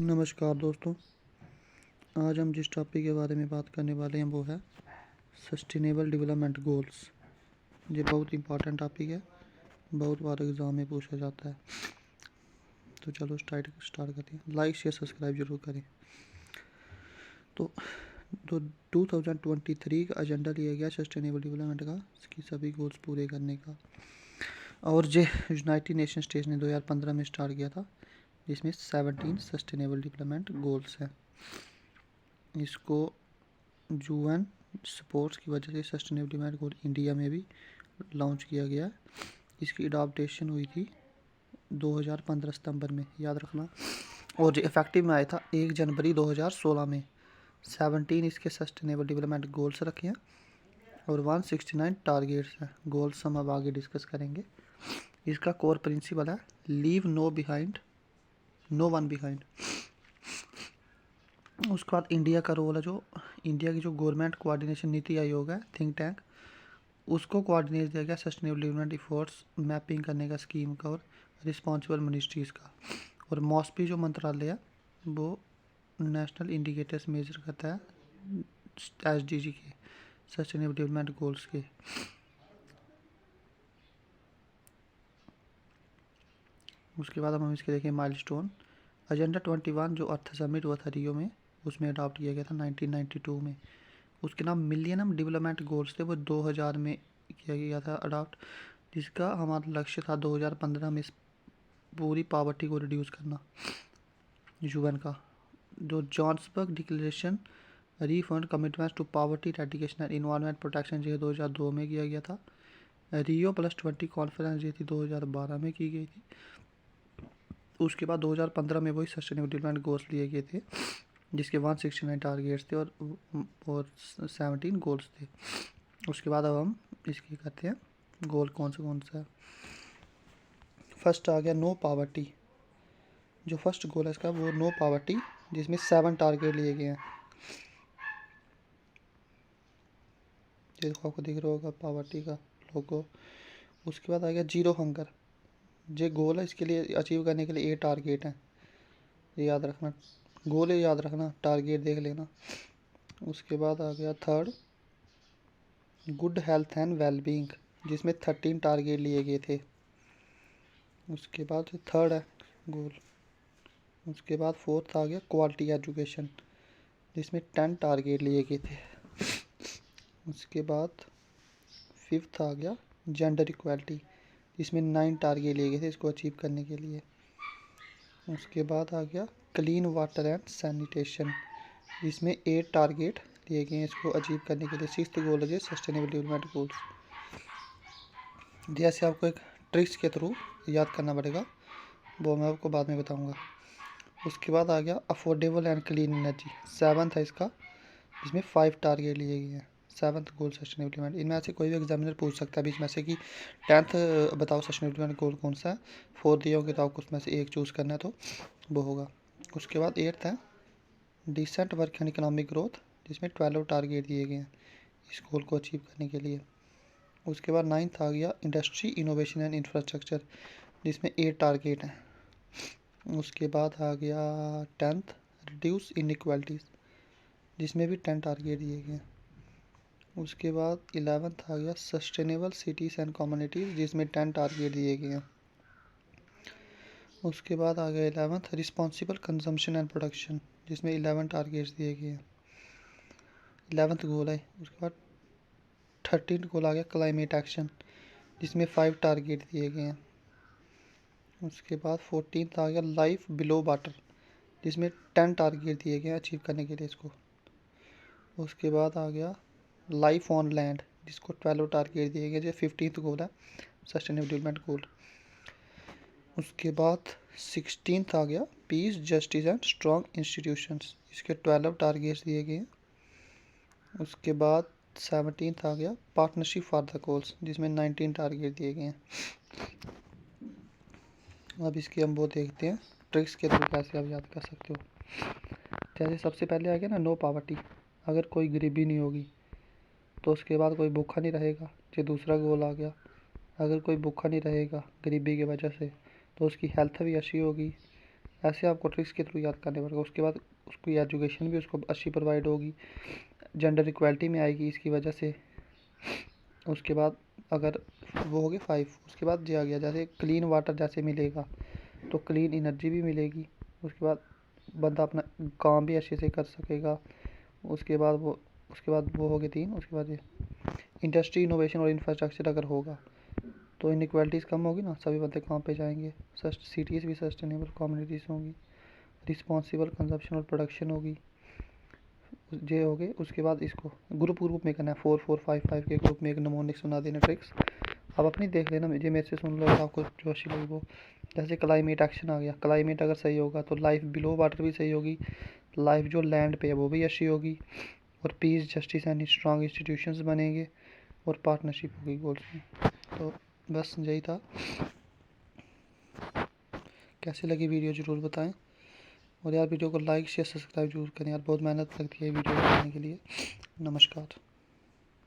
नमस्कार दोस्तों। आज हम जिस टॉपिक के बारे में बात करने वाले हैं वो है सस्टेनेबल डेवलपमेंट गोल्स। ये बहुत इंपॉर्टेंट टॉपिक है, बहुत बार एग्ज़ाम में पूछा जाता है। तो चलो स्टार्ट करते हैं। लाइक शेयर सब्सक्राइब जरूर करें। तो 2023 का एजेंडा लिया गया सस्टेनेबल डेवलपमेंट का, इसकी सभी गोल्स पूरे करने का। और ये यूनाइटेड नेशन स्टेज ने 2015 में स्टार्ट किया था, जिसमें 17 सस्टेनेबल डेवलपमेंट गोल्स हैं। इसको यूएन सपोर्ट्स की वजह से सस्टेनेबल डेवलपमेंट गोल इंडिया में भी लॉन्च किया गया। इसकी अडॉप्टेशन हुई थी 2015 सितंबर में, याद रखना। और जो इफेक्टिव में आया था 1 जनवरी 2016 में। 17 इसके सस्टेनेबल डेवलपमेंट गोल्स रखे हैं और 169 टारगेट्स हैं। गोल्स हम अब आगे डिस्कस करेंगे। इसका कोर प्रिंसिपल है लीव नो वन बिहाइंड। उसके बाद इंडिया का रोल है, जो इंडिया की जो गवर्नमेंट कोऑर्डिनेशन नीति आयोग है, थिंक टैंक, उसको कोऑर्डिनेट दिया गया सस्टेनेबल डेवलपमेंट एफर्ट्स मैपिंग करने का, स्कीम का और रिस्पॉन्सिबल मिनिस्ट्रीज़ का। और मॉस्पी जो मंत्रालय है वो नेशनल इंडिकेटर्स मेजर करता है एसडीजी के, सस्टेनेबल डेवलपमेंट गोल्स के। उसके बाद हम इसके देखें माइलस्टोन। एजेंडा 21 जो अर्थ समिट हुआ था रियो में, उसमें अडॉप्ट किया गया था 1992 में। उसके नाम मिलियनम डेवलपमेंट गोल्स थे, वो 2000 में किया गया था अडॉप्ट, जिसका हमारा लक्ष्य था 2015 में पूरी पॉवर्टी को रिड्यूस करना। यूएन का जो Johannesburg declaration reaffirmed commitments to poverty eradication and environment protection जो 2002 में किया गया था। रियो +20 कॉन्फ्रेंस जो थी 2012 में की गई थी। उसके बाद 2015 में वही सस्टेनेबल डेवलपमेंट गोल्स लिए गए थे, जिसके 169 टारगेट्स थे और 17 गोल्स थे। उसके बाद अब हम इसकी करते हैं गोल कौन सा है। फर्स्ट आ गया नो पावर्टी। जो फर्स्ट गोल है इसका वो नो पावर्टी, जिसमें 7 टारगेट लिए गए हैं। ये देखो आपको दिख रहा होगा पावर्टी का लोगो। उसके बाद आ गया जीरो हंगर। ये गोल है, इसके लिए अचीव करने के लिए 8 टारगेट हैं। ये याद रखना, गोल है याद रखना, टारगेट देख लेना। उसके बाद आ गया third good health and wellbeing, जिसमें 13 टारगेट लिए गए थे। उसके बाद थर्ड है गोल। उसके बाद फोर्थ आ गया क्वालिटी एजुकेशन, जिसमें 10 टारगेट लिए गए थे। उसके बाद फिफ्थ आ गया जेंडर इक्वालिटी, जिसमें 9 टारगेट लिए गए थे इसको अचीव करने के लिए। उसके बाद आ गया क्लीन वाटर एंड सैनिटेशन, जिसमें 8 टारगेट दिए गए हैं इसको अचीव करने के लिए। सिक्स्थ गोल है सस्टेनेबल डेवलपमेंट गोल्स। जैसे आपको एक ट्रिक्स के थ्रू याद करना पड़ेगा, वो मैं आपको बाद में बताऊंगा। उसके बाद आ गया affordable and clean energy, 7th है इसका, जिसमें 5 टारगेट लिए गए हैं। 7th गोल सस्टेनेबल डेवलपमेंट। इनमें से कोई भी एग्जामिनर पूछ सकता है बीच में से कि 10th बताओ सस्टेनेबल डेवलपमेंट गोल कौन सा है। 4 दिए होंगे तो आपको उसमें से एक चूज़ करना है, तो वो होगा। उसके बाद 8th है decent work and economic growth, जिसमें 12 टारगेट दिए गए हैं इस गोल को अचीव करने के लिए। उसके बाद 9th आ गया इंडस्ट्री इनोवेशन एंड इंफ्रास्ट्रक्चर, जिसमें 8 टारगेट हैं। उसके बाद आ गया 10th रिड्यूस इनइक्वालिटीज़, जिसमें भी 10 टारगेट दिए गए हैं। उसके बाद 11th आ गया सस्टेनेबल सिटीज़ एंड कम्युनिटीज़, जिसमें 10 टारगेट दिए गए हैं। उसके बाद आ गया 11th responsible consumption and production, जिसमें 11 टारगेट्स दिए गए हैं। 11th गोल है। उसके बाद 13th गोल आ गया क्लाइमेट एक्शन, जिसमें 5 टारगेट दिए गए हैं। उसके बाद 14th आ गया लाइफ बिलो वाटर, जिसमें 10 टारगेट दिए गए हैं अचीव करने के लिए इसको। उसके बाद आ गया लाइफ ऑन लैंड, जिसको 12 टारगेट दिए गए, जो 15th गोल है सस्टेनेबल डेवलपमेंट गोल। उसके बाद 16th आ गया piece justice and strong institutions, इसके 12 टारगेट्स दिए गए हैं। उसके बाद 17th आ गया पार्टनरशिप फॉर द गोल्स, जिसमें 19 टारगेट दिए गए हैं। अब इसकी हम वो देखते हैं ट्रिक्स के थ्रू कैसे आप याद कर सकते हो। जैसे सबसे पहले आ गया ना नो पावर्टी, अगर कोई गरीबी नहीं होगी तो उसके बाद कोई भूखा नहीं रहेगा। ये दूसरा गोल आ गया, अगर कोई भूखा नहीं रहेगा गरीबी की वजह से तो उसकी हेल्थ भी अच्छी होगी, ऐसे आपको ट्रिक्स के थ्रू याद करने पड़ेगा। उसके बाद उसकी एजुकेशन भी उसको अच्छी प्रोवाइड होगी, जेंडर इक्वालिटी में आएगी इसकी वजह से। उसके बाद अगर वो हो गए 5, उसके बाद जो आ गया जैसे क्लीन वाटर जैसे मिलेगा तो क्लीन एनर्जी भी मिलेगी। उसके बाद बंदा अपना काम भी अच्छे से कर सकेगा। उसके बाद वो हो गए 3। उसके बाद ये इंडस्ट्री, इनोवेशन और इंफ्रास्ट्रक्चर अगर होगा तो इनइक्वालिटीज़ कम होगी ना, सभी बंदे काम पे जाएंगे। सिटीज़ भी सस्टेनेबल कम्युनिटीज़ होंगी, रिस्पॉन्सिबल कंजप्शन और प्रोडक्शन होगी, ये हो गए। उसके बाद इसको ग्रुप में करना है, 4-4-5-5 के ग्रुप में एक नमोनिक्स बना देना ट्रिक्स। आप अपनी देख लेना, ये मेरे से सुन लो, आपको जो अच्छी लगी वो। जैसे क्लाइमेट एक्शन आ गया, क्लाइमेट अगर सही होगा तो लाइफ बिलो वाटर भी सही होगी, लाइफ जो लैंड पे है वो भी अच्छी होगी, और peace, justice and strong institutions बनेंगे, और पार्टनरशिप होगी गोल्स में। तो बस यही था। कैसी लगी वीडियो ज़रूर बताएं, और यार वीडियो को लाइक शेयर सब्सक्राइब जरूर करें यार, बहुत मेहनत लगती है वीडियो बनाने के लिए। नमस्कार।